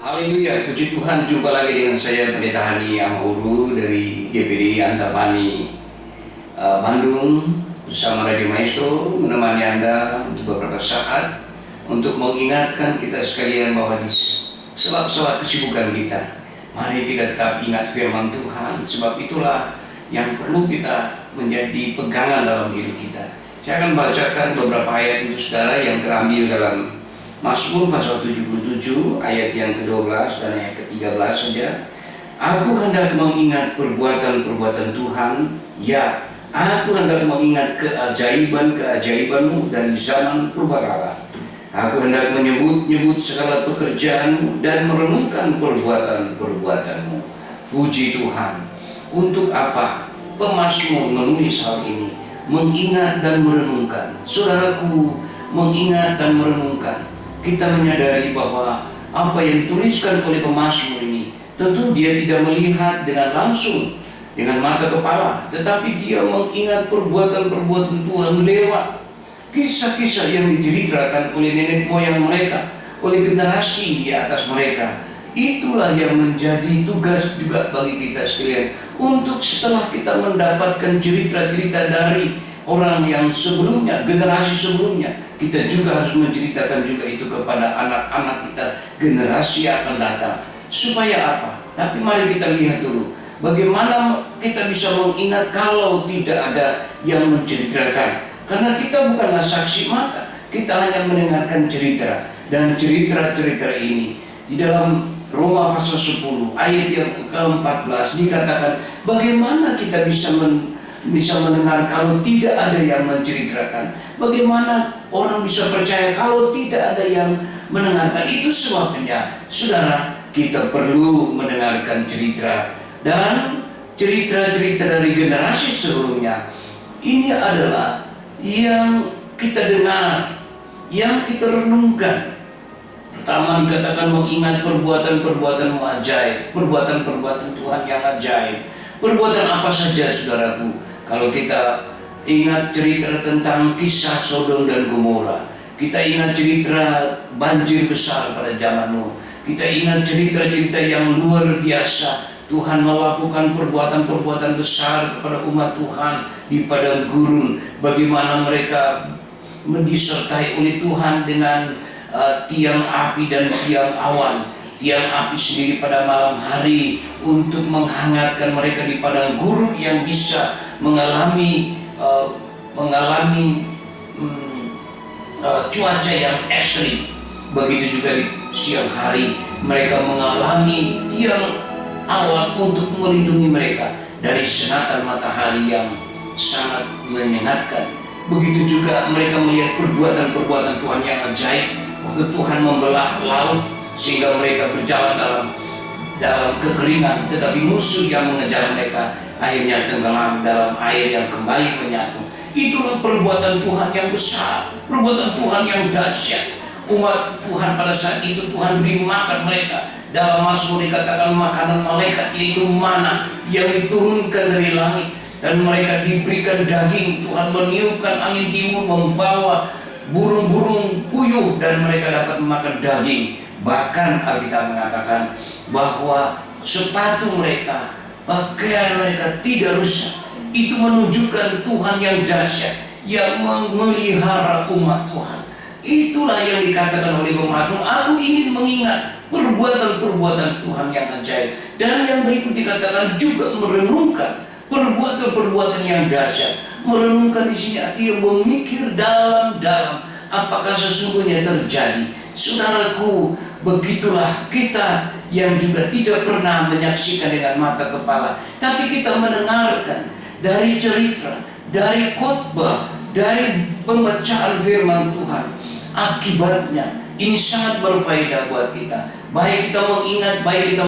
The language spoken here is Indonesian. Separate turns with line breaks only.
Haleluya, puji Tuhan, jumpa lagi dengan saya Pendeta Hani Amahuru dari GPD Antapani Bandung bersama Radio Maestro menemani Anda untuk beberapa saat untuk mengingatkan kita sekalian bahwa di sela-sela kesibukan kita, mari kita tetap ingat firman Tuhan, sebab itulah yang perlu kita menjadi pegangan dalam diri kita. Saya akan bacakan beberapa ayat untuk saudara yang terambil dalam Mazmur pasal 77 ayat yang ke-12 dan ayat ke-13 saja. Aku hendak mengingat perbuatan-perbuatan Tuhan, ya, aku hendak mengingat keajaiban-keajaiban-Mu dari zaman purbakala. Aku hendak menyebut-nyebut segala pekerjaan-Mu dan merenungkan perbuatan-perbuatan-Mu. Puji Tuhan. Untuk apa pemazmur menulis hal ini? Mengingat dan merenungkan. Saudaraku, mengingat dan merenungkan. Kita menyadari bahwa apa yang dituliskan oleh pemazmur ini tentu dia tidak melihat dengan langsung dengan mata kepala, tetapi dia mengingat perbuatan-perbuatan Tuhan lewat kisah-kisah yang diceritakan oleh nenek moyang mereka, oleh generasi di atas mereka. Itulah yang menjadi tugas juga bagi kita sekalian, untuk setelah kita mendapatkan cerita-cerita dari orang yang sebelumnya, generasi sebelumnya, kita juga harus menceritakan juga itu kepada anak-anak kita, generasi yang akan datang. Supaya apa? Tapi mari kita lihat dulu, bagaimana kita bisa mengingat kalau tidak ada yang menceritakan. Karena kita bukanlah saksi mata, kita hanya mendengarkan cerita. Dan cerita-cerita ini di dalam Roma pasal 10 ayat yang ke-14 dikatakan, bagaimana kita bisa mendengar kalau tidak ada yang menceritakan. Bagaimana orang bisa percaya kalau tidak ada yang mendengarkan? Itu sebabnya, saudara, kita perlu mendengarkan cerita. Dan cerita-cerita dari generasi sebelumnya, ini adalah yang kita dengar, yang kita renungkan. Pertama dikatakan mengingat perbuatan-perbuatan ajaib, perbuatan-perbuatan Tuhan yang ajaib. Perbuatan apa saja, saudaraku? Kalau kita ingat cerita tentang kisah Sodom dan Gomora, kita ingat cerita banjir besar pada zaman Nuh, kita ingat cerita-cerita yang luar biasa. Tuhan melakukan perbuatan-perbuatan besar kepada umat Tuhan di padang gurun. Bagaimana mereka disertai oleh Tuhan dengan tiang api dan tiang awan. Tiang api sendiri pada malam hari untuk menghangatkan mereka di padang gurun yang bisa mengalami cuaca yang ekstrim. Begitu juga di siang hari mereka mengalami tiang awan untuk melindungi mereka dari sinatan matahari yang sangat menyengatkan. Begitu juga mereka melihat perbuatan-perbuatan Tuhan yang ajaib, waktu Tuhan membelah laut sehingga mereka berjalan dalam kekeringan, tetapi musuh yang mengejar mereka akhirnya tenggelam dalam air yang kembali menyatu. Itulah perbuatan Tuhan yang besar, perbuatan Tuhan yang dahsyat. Umat Tuhan pada saat itu Tuhan beri makan mereka. Dalam Mazmur dikatakan makanan malaikat, yaitu mana yang diturunkan dari langit, dan mereka diberikan daging. Tuhan meniupkan angin timur membawa burung-burung puyuh dan mereka dapat memakan daging. Bahkan Alkitab mengatakan bahwa sepatu mereka, pakaian mereka tidak rusak. Itu menunjukkan Tuhan yang dahsyat, yang memelihara umat Tuhan. Itulah yang dikatakan oleh pemazmur, aku ingin mengingat perbuatan-perbuatan Tuhan yang ajaib. Dan yang berikut dikatakan juga merenungkan perbuatan-perbuatan yang dahsyat. Merenungkan di sini artinya memikir dalam-dalam apakah sesungguhnya terjadi. Saudaraku, begitulah kita yang juga tidak pernah menyaksikan dengan mata kepala, tapi kita mendengarkan dari cerita, dari khotbah, dari pembacaan firman Tuhan. Akibatnya ini sangat berfaedah buat kita. Baik kita mengingat, baik kita